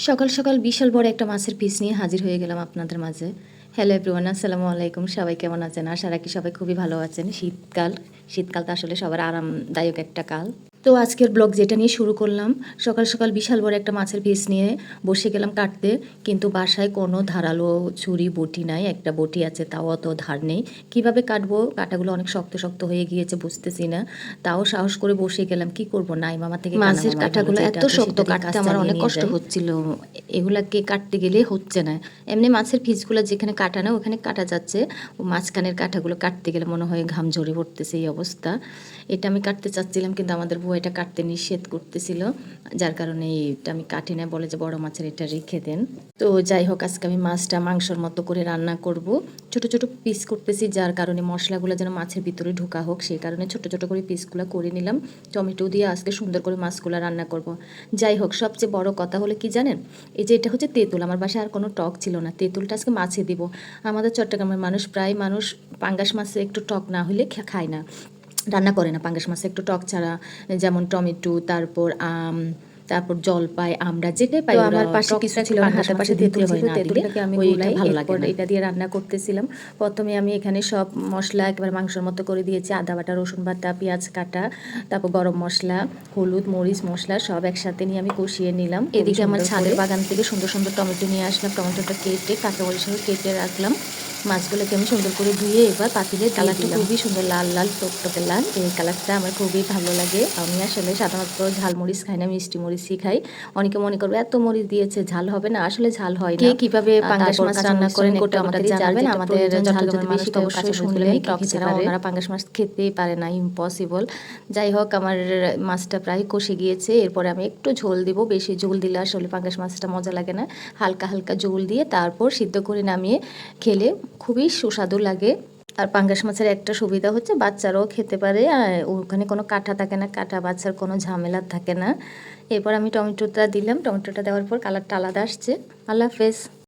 সকাল সকাল বিশাল বড় একটা মাছের পিস নিয়ে হাজির হয়ে গেলাম আপনাদের মাঝে। হ্যালো এভরিওয়ান, আসসালামু আলাইকুম। সবাই কেমন আছেন? আশা রাখি সবাই খুবই ভালো আছেন। শীতকাল তো আসলে সবার আরামদায়ক একটা কাল। তো আজকের ব্লগ যেটা নিয়ে শুরু করলাম, সকাল সকাল বিশাল বড় একটা মাছের পিস নিয়ে বসে গেলাম কাটতে, কিন্তু বাসায় কোনো ধারালো ছুরি বটি নাই। একটা বটি আছে, তাও অত ধার নেই। কিভাবে কাটবো? কাটাগুলো অনেক শক্ত শক্ত হয়ে গিয়েছে, বুঝতেছি না। তাও সাহস করে বসে গেলাম। কি করব, নাই মামা থেকে মাছের কাটাগুলো এত শক্ত, কাটতে আমার অনেক কষ্ট হচ্ছিল। এগুলাকে কাটতে গেলে হচ্ছে না। এমনি মাছের পিসগুলো যেখানে কাটা না ওখানে কাটা যাচ্ছে, মাঝখানের কাটাগুলো কাটতে গেলে মনে হয় ঘাম ঝরে পড়তেছে, এই অবস্থা। এটা আমি কাটতে চাচ্ছিলাম, কিন্তু আমাদের বউ এটা কাটতে নিষেধ করতেছিল, যার কারণে এটা আমি কাটি না, বলে যে বড় মাছের এটা রেখে দেন। তো যাই হোক, আজকে আমি মাছটা মাংসর মতো করে রান্না করব। ছোট ছোট পিস করতেছি, যার কারণে মশলাগুলো যেন মাছের ভিতরে ঢোকা হোক, সেই কারণে ছোট ছোট করে পিসগুলো করে নিলাম। টমেটো দিয়ে আজকে সুন্দর করে মাছগুলো রান্না করব। যাই হোক, সবচেয়ে বড় কথা হলো কি জানেন, এই যে এটা হচ্ছে তেঁতুল। আমার বাসায় আর কোনো টক ছিল না, তেঁতুলটা আজকে মাছে দিব। আমাদের চট্টগ্রামের প্রায় মানুষ পাঙ্গাস মাছে একটু টক না হলে খায় না, রান্না করে না পাঙ্গাস মাছে একটু টক ছাড়া। যেমন টমেটো, তারপর আম, তারপর জলপাই, আমরা যেটাই পাই। আমার পাশে কিছু ছিল না, হাতের পাশে তেঁতুল ছিল, তেঁতুলটাকে আমি গুলাই ভালো লাগে না, এটা দিয়ে রান্না করতেছিলাম। প্রথমে আমি এখানে সব মশলা একেবারে মাংসের মতো করে দিয়েছি। আদা বাটা, রসুন বাটা, পেঁয়াজ কাটা, তারপর গরম মশলা, হলুদ, মরিচ, মশলা সব একসাথে নিয়ে আমি কষিয়ে নিলাম। এদিকে আমার ছাদের বাগান থেকে সুন্দর সুন্দর টমেটো নিয়ে আসলাম, টমেটোটা কেটে কাঁচামরিচও কেটে রাখলাম। মাছগুলোকে আমি সুন্দর করে ধুয়ে এবার পাতিলে, কালারটা খুবই সুন্দর, লাল লাল টকটকে লাল। এই কালারটা আমার খুবই ভালো লাগে। আমি আসলে সাধারণত ঝালমরিচ খাই না, মিষ্টি মরিচই খাই। অনেকে মনে করবে এত মরিচ দিয়েছে ঝাল হবে না, আসলে ঝাল হয় না। কিভাবে পাঙ্গাস মাছ রান্না করেন একটু আমাদের জানাবেন। আমাদের ঝাল যদি বেশি তো অবশ্যই শুনলে টক ছাড়া ওনারা পাঙ্গাস মাছ খেতেই পারে না, ইম্পসিবল। যাই হোক, আমার মাছটা প্রায় কষে গিয়েছে। এরপরে আমি একটু ঝোল দিব, বেশি ঝোল দিলে আসলে পাঙ্গাস মাছটা মজা লাগে না। হালকা হালকা ঝোল দিয়ে তারপর সিদ্ধ করে নামিয়ে খেলে খুবই সুস্বাদু লাগে। আর পাঙ্গাস মাছের একটা সুবিধা হচ্ছে বাচ্চারাও খেতে পারে, আর ওখানে কোনো কাঁটা থাকে না, কাঁটা বাচ্চার কোনো ঝামেলা থাকে না। এরপর আমি টমেটোটা দিলাম, টমেটোটা দেওয়ার পর কালারটা আলাদা আসছে। আল্লাহ হাফেজ।